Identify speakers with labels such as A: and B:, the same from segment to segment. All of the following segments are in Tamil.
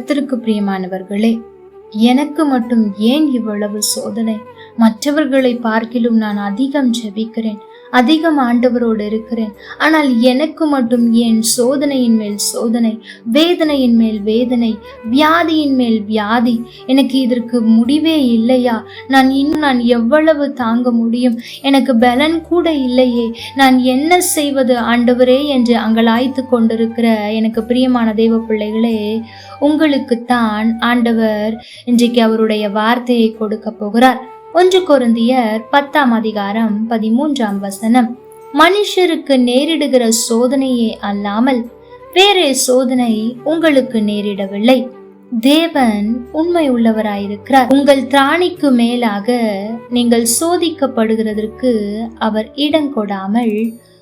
A: கர்த்தருக்கு பிரியமானவர்களே, எனக்கு மட்டும் ஏன் இவ்வளவு சோதனை? மற்றவர்களை பார்க்கிலும் நான் அதிகம் ஜெபிக்கிறேன், அதிகம் ஆண்டவரோடு இருக்கிறேன். ஆனால் எனக்கு மட்டும் ஏன் சோதனையின் மேல் சோதனை, வேதனையின் மேல் வேதனை, வியாதியின் மேல் வியாதி? எனக்கு இதற்கு முடிவே இல்லையா? நான் எவ்வளவு தாங்க முடியும்? எனக்கு பலன் கூட இல்லையே, நான் என்ன செய்வது ஆண்டவரே என்று அங்கலாய்த்து கொண்டிருக்கிற எனக்கு பிரியமான தேவ பிள்ளைகளே, உங்களுக்குத்தான் ஆண்டவர் இன்றைக்கு அவருடைய வார்த்தையை கொடுக்க போகிறார். 1 கொரிந்தியர் 10:13 மனுஷருக்கு நேரிடுகிற சோதனையே அல்லாமல் வேறே சோதனை உங்களுக்கு நேரிடவில்லை. தேவன் உண்மை உள்ளவராயிருக்கிறார். உங்கள் திராணிக்கு மேலாக நீங்கள் சோதிக்கப்படுகிறதற்கு அவர் இடம் கொடாமல்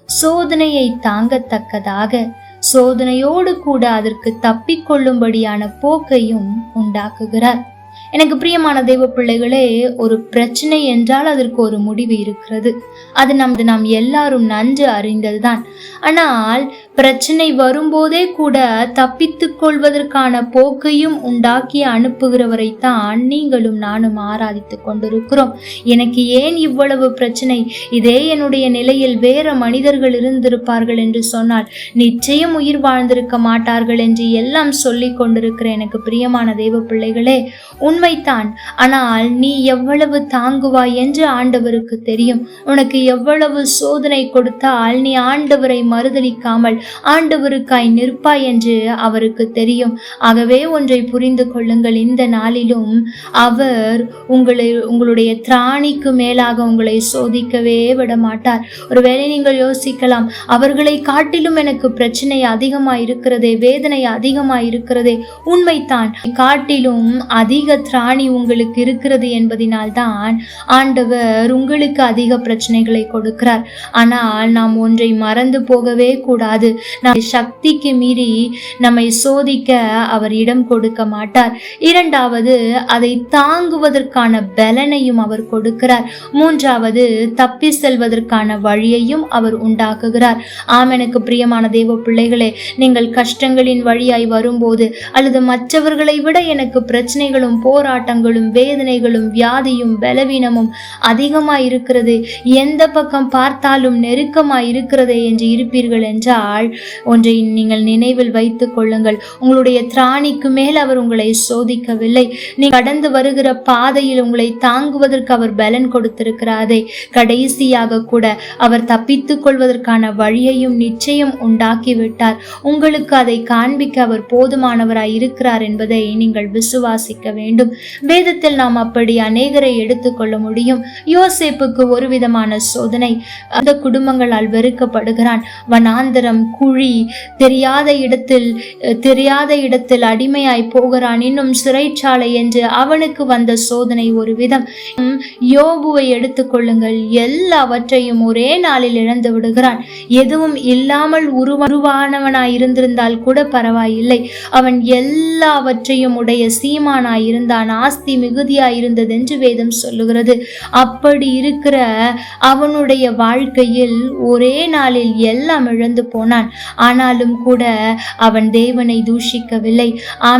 A: சோதனையை தாங்கத்தக்கதாக சோதனையோடு கூட அதற்கு தப்பிக்கொள்ளும்படியான போக்கையும் உண்டாக்குகிறார். எனக்கு பிரியமான தேவ பிள்ளைகளே, ஒரு பிரச்சனை என்றால் அதற்கு ஒரு முடிவு இருக்கிறது. அது நாம் எல்லாரும் நன்கு அறிந்ததுதான். ஆனால் பிரச்சனை வரும்போதே கூட தப்பித்துக் கொள்வதற்கான போக்கையும் உண்டாக்கி அனுப்புகிறவரைத்தான் நீங்களும் நானும் ஆராதித்துக் கொண்டிருக்கிறோம். எனக்கு ஏன் இவ்வளவு பிரச்சனை? இதே என்னுடைய நிலையில் வேற மனிதர்கள் இருந்திருப்பார்கள் என்று சொன்னால் நிச்சயம் உயிர் வாழ்ந்திருக்க மாட்டார்கள் என்று எல்லாம் சொல்லி கொண்டிருக்கிற எனக்கு பிரியமான தேவ பிள்ளைகளே, உண்மைத்தான். ஆனால் நீ எவ்வளவு தாங்குவாய் என்று ஆண்டவருக்கு தெரியும். உனக்கு எவ்வளவு சோதனை கொடுத்தால் நீ ஆண்டவரை மறுதலிக்காமல் ஆண்டவருக்காய் நிற்பாய் என்று அவருக்கு தெரியும். ஆகவே ஒன்றை புரிந்து கொள்ளுங்கள், இந்த நாளிலும் அவர் உங்களுடைய திராணிக்கு மேலாக உங்களை சோதிக்கவே விட மாட்டார். ஒருவேளை நீங்கள் யோசிக்கலாம், அவர்களை காட்டிலும் எனக்கு பிரச்சனை அதிகமாய் இருக்கிறதே, வேதனை அதிகமாய் இருக்கிறதே. உண்மைத்தான், காட்டிலும் அதிக திராணி உங்களுக்கு இருக்கிறது என்பதனால்தான் ஆண்டவர் உங்களுக்கு அதிக பிரச்சனைகளை கொடுக்கிறார். ஆனால் நாம் ஒன்றை மறந்து போகவே கூடாது, நம் சக்திக்கு மீறி நம்மை சோதிக்க அவர் இடம் கொடுக்க மாட்டார். இரண்டாவது, அதை தாங்குவதற்கான பலனையும் அவர் கொடுக்கிறார். மூன்றாவது, தப்பி செல்வதற்கான வழியையும் அவர் உண்டாக்குகிறார். எனக்கு பிரியமான தேவ பிள்ளைகளே, நீங்கள் கஷ்டங்களின் வழியாய் வரும்போது அல்லது மற்றவர்களை விட எனக்கு பிரச்சனைகளும் போராட்டங்களும் வேதனைகளும் வியாதியும் பலவீனமும் அதிகமாய் இருக்கிறது, எந்த பக்கம் பார்த்தாலும் நெருக்கமாய் இருக்கிறது என்று இருப்பீர்கள் என்றால் ஒன்றை நீங்கள் நினைவில் வைத்துக் கொள்ளுங்கள். உங்களுடைய திராணிக்கு மேல் அவர் உங்களை சோதிக்கவில்லை. நீ கடந்து வருகிற பாதையில் உங்களை தாங்குவதற்கு அவர் பலன் கொடுத்திருக்கிறாரே, கடைசியாக கூட அவர் தப்பித்துக் கொள்வதற்கான வழியையும் நிச்சயம் உண்டாக்கிவிட்டார். உங்களுக்கு அதை காண்பிக்க அவர் போதுமானவராய் இருக்கிறார் என்பதை நீங்கள் விசுவாசிக்க வேண்டும். வேதத்தில் நாம் அப்படி அநேகரை எடுத்துக்கொள்ள முடியும். யோசேப்புக்கு ஒரு விதமான சோதனை, அந்த குடும்பங்களால் வெறுக்கப்படுகிறான். வனாந்தரம், குழி, தெரியாத இடத்தில் அடிமையாய் போகிறான். இன்னும் சிறைச்சாலை என்று அவனுக்கு வந்த சோதனை ஒரு விதம். யோபுவை எடுத்துக்கொள்ளுங்கள், எல்லாவற்றையும் ஒரே நாளில் இழந்து விடுகிறான். எதுவும் இல்லாமல் உருவானவனாய் இருந்திருந்தால் கூட பரவாயில்லை, அவன் எல்லாவற்றையும் உடைய சீமானாய் இருந்தான், ஆஸ்தி மிகுதியாய் இருந்தது என்று வேதம் சொல்லுகிறது. அப்படி இருக்கிற அவனுடைய வாழ்க்கையில் ஒரே நாளில் எல்லாம் இழந்து போனான். ஆனாலும் கூட அவன் தேவனை தூஷிக்கவில்லை.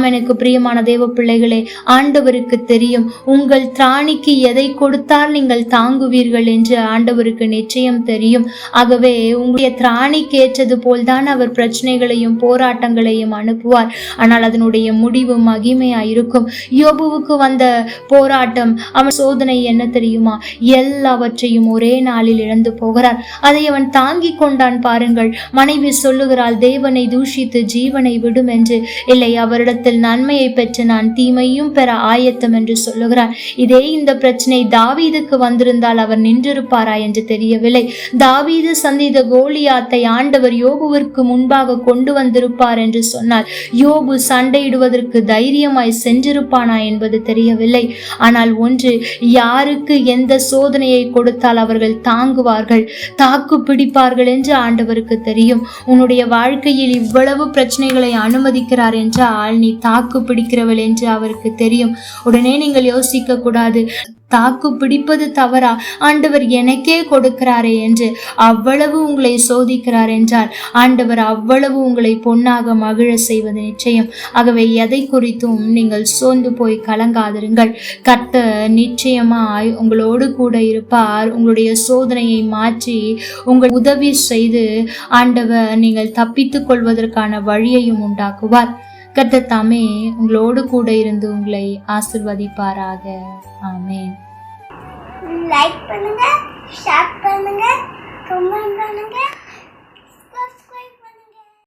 A: எனக்கு பிரியமான தேவ பிள்ளைகளே, ஆண்டவருக்கு தெரியும் உங்கள் திராணிக்கு எதை கொடுத்தால் நீங்கள் தாங்குவீர்கள் என்று ஆண்டவருக்கு நிச்சயம் தெரியும். ஆகவே உங்களுடைய திராணிக்கு ஏற்றது போல்தான் அவர் பிரச்சனைகளையும் போராட்டங்களையும் அனுப்புவார். ஆனால் அதனுடைய முடிவு மகிமையாயிருக்கும். யோபுவுக்கு வந்த போராட்டம், அவன் சோதனை என்ன தெரியுமா? எல்லாவற்றையும் ஒரே நாளில் இழந்து போகிறார். அதை அவன் தாங்கி கொண்டான். பாருங்கள், மனைவி சொல்லுகிறாள், தேவனை தூஷித்து ஜீவனை விடும் என்று. இல்லை, அவரிடத்தில் நன்மையை பெற்று நான் தீமையும் பெற ஆயத்தம் என்று சொல்லுகிறான். இதே இந்த பிரச்சனை தாவீதுக்கு வந்திருந்தால் அவர் நின்றிருப்பாரா என்று தெரியவில்லை. தாவீது சந்தித்த கோலியாத்தை ஆண்டவர் யோபுவிற்கு முன்பாக கொண்டு வந்திருப்பார் என்று சொன்னால் யோபு சண்டையிடுவதற்கு தைரியமாய் சென்றிருப்பானா என்பது தெரியவில்லை. ஆனால் ஒன்று, யாருக்கு எந்த சோதனையை கொடுத்தால் அவர்கள் தாங்குவார்கள், தாக்கு பிடிப்பார்கள் என்று ஆண்டவருக்கு தெரியும். உன்னுடைய வாழ்க்கையில் இவ்வளவு பிரச்சனைகளை அனுமதிக்கிறார் என்றால் நீ தாக்கு பிடிக்கிறவள் என்று அவருக்கு தெரியும். உடனே நீங்கள் யோசிக்க கூடாது, தாக்கு பிடிப்பது தவறா? ஆண்டவர் எனக்கே கொடுக்கிறாரே என்று அவ்வளவு உங்களை சோதிக்கிறார் என்றால் ஆண்டவர் அவ்வளவு உங்களை பொன்னாக மகிழ செய்வது நிச்சயம். ஆகவே எதை குறித்தும் நீங்கள் சோர்ந்து போய் கலங்காதிருங்கள். கர்த்தர் நிச்சயமாய் உங்களோடு கூட இருப்பார். உங்களுடைய சோதனையை மாற்றி உங்கள் உதவி செய்து ஆண்டவர் நீங்கள் தப்பித்துக் கொள்வதற்கான வழியையும் உண்டாக்குவார். கர்த்தர் தாமே உங்களோடு கூட இருந்து உங்களை ஆசிர்வதிப்பாராக. ஆமென்.
B: லைக் பண்ணுங்க, ஷேர் பண்ணுங்க, கமெண்ட் பண்ணுங்க.